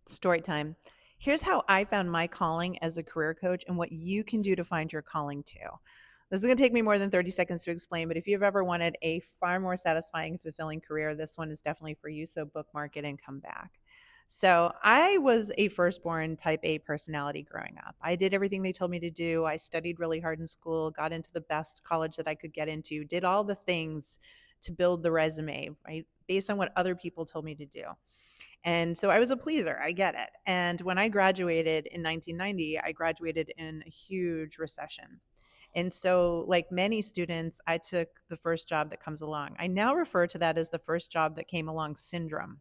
Story time. Here's how I found my calling as a career coach and what you can do to find your calling too. This is going to take me more than 30 seconds to explain, but if you've ever wanted a far more satisfying, fulfilling career, this one is definitely for you. So bookmark it and come back. So I was a firstborn type A personality growing up. I did everything they told me to do. I studied really hard in school, got into the best college that I could get into, did all the things to build the resume, right? Based on what other people told me to do. And so I was a pleaser. I get it. And when I graduated in 1990, I graduated in a huge recession. And so, like many students, I took the first job that comes along. I now refer to that as the first job that came along syndrome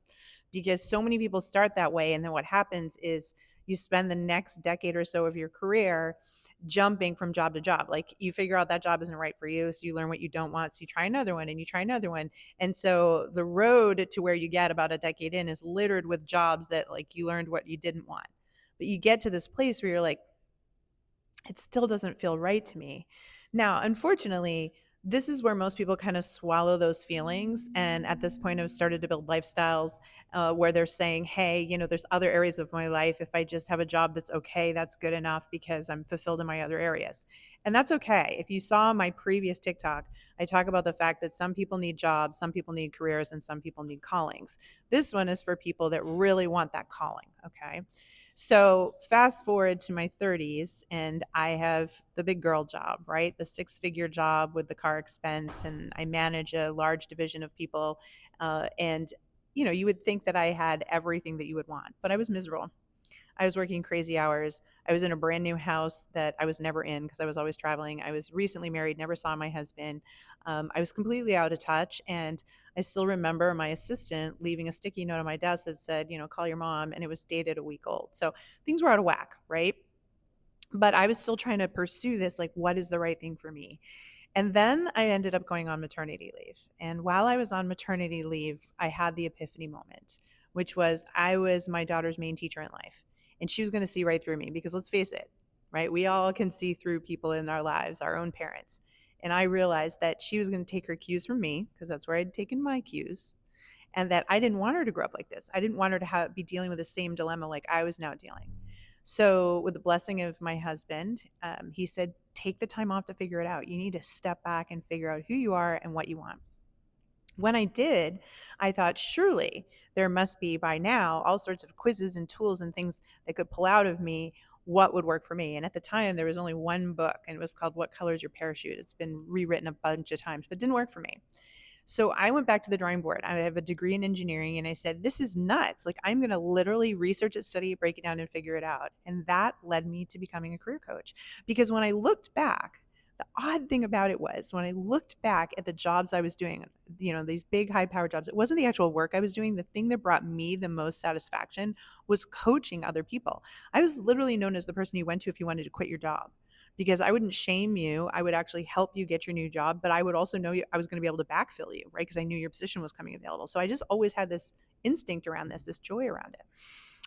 because so many people start that way. And then what happens is you spend the next decade or so of your career jumping from job to job. Like you figure out that job isn't right for you. So you learn what you don't want. So you try another one and you try another one. And so the road to where you get about a decade in is littered with jobs that like you learned what you didn't want. But you get to this place where you're like, it still doesn't feel right to me. Now, unfortunately, this is where most people kind of swallow those feelings. And at this point, I've started to build lifestyles where they're saying, hey, there's other areas of my life. If I just have a job that's okay, that's good enough because I'm fulfilled in my other areas. And that's okay. If you saw my previous TikTok, I talk about the fact that some people need jobs, some people need careers, and some people need callings. This one is for people that really want that calling. Okay. So fast forward to my 30s, and I have the big girl job, right? The six-figure job with the car expense, and I manage a large division of people. And you would think that I had everything that you would want, but I was miserable. I was working crazy hours. I was in a brand new house that I was never in because I was always traveling. I was recently married, never saw my husband. I was completely out of touch. And I still remember my assistant leaving a sticky note on my desk that said, call your mom. And it was dated a week old. So things were out of whack, right? But I was still trying to pursue this, like, what is the right thing for me? And then I ended up going on maternity leave. And while I was on maternity leave, I had the epiphany moment, which was I was my daughter's main teacher in life. And she was going to see right through me because let's face it, right? We all can see through people in our lives, our own parents. And I realized that she was going to take her cues from me because that's where I'd taken my cues. And that I didn't want her to grow up like this. I didn't want her to be dealing with the same dilemma like I was now dealing. So, with the blessing of my husband, he said, take the time off to figure it out. You need to step back and figure out who you are and what you want. When I did, I thought, surely there must be by now all sorts of quizzes and tools and things that could pull out of me what would work for me. And at the time, there was only one book, and it was called What Color is Your Parachute? It's been rewritten a bunch of times, but it didn't work for me. So I went back to the drawing board. I have a degree in engineering, and I said, this is nuts. Like, I'm going to literally research it, study it, break it down, and figure it out. And that led me to becoming a career coach. Because when I looked back, the odd thing about it was when I looked back at the jobs I was doing, these big high power jobs, it wasn't the actual work I was doing. The thing that brought me the most satisfaction was coaching other people. I was literally known as the person you went to if you wanted to quit your job because I wouldn't shame you. I would actually help you get your new job, but I would also know I was going to be able to backfill you, right? Because I knew your position was coming available. So I just always had this instinct around this joy around it.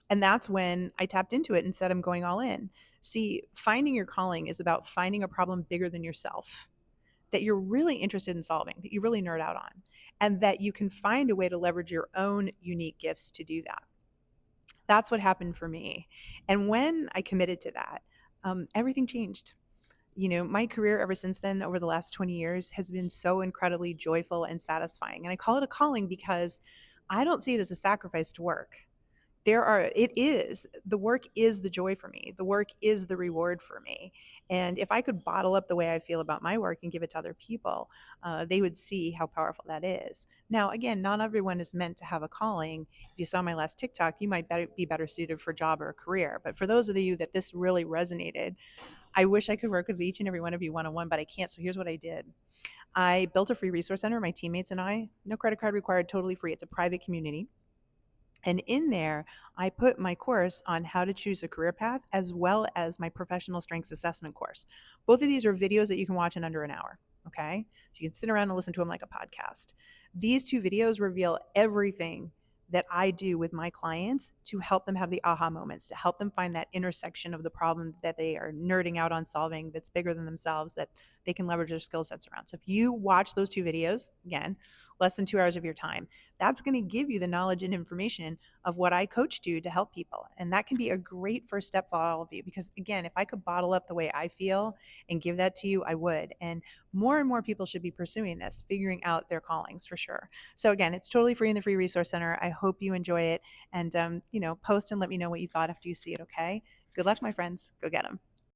And that's when I tapped into it and said, I'm going all in. See, finding your calling is about finding a problem bigger than yourself that you're really interested in solving, that you really nerd out on, and that you can find a way to leverage your own unique gifts to do that. That's what happened for me. And when I committed to that, everything changed. My career ever since then, over the last 20 years, has been so incredibly joyful and satisfying. And I call it a calling because I don't see it as a sacrifice to work. The work is the joy for me. The work is the reward for me. And if I could bottle up the way I feel about my work and give it to other people, they would see how powerful that is. Now, again, not everyone is meant to have a calling. If you saw my last TikTok, you might be better suited for a job or a career. But for those of you that this really resonated, I wish I could work with each and every one of you one-on-one, but I can't. So here's what I did. I built a free resource center, my teammates and I, no credit card required, totally free. It's a private community. And in there, I put my course on how to choose a career path as well as my professional strengths assessment course. Both of these are videos that you can watch in under an hour. Okay. So you can sit around and listen to them like a podcast. These two videos reveal everything that I do with my clients to help them have the aha moments, to help them find that intersection of the problem that they are nerding out on solving that's bigger than themselves, that they can leverage their skill sets around. So if you watch those two videos, again, less than 2 hours of your time. That's going to give you the knowledge and information of what I coach do to help people. And that can be a great first step for all of you. Because again, if I could bottle up the way I feel and give that to you, I would. And more people should be pursuing this, figuring out their callings for sure. So again, it's totally free in the free resource center. I hope you enjoy it, and post and let me know what you thought after you see it. Okay. Good luck, my friends. Go get them.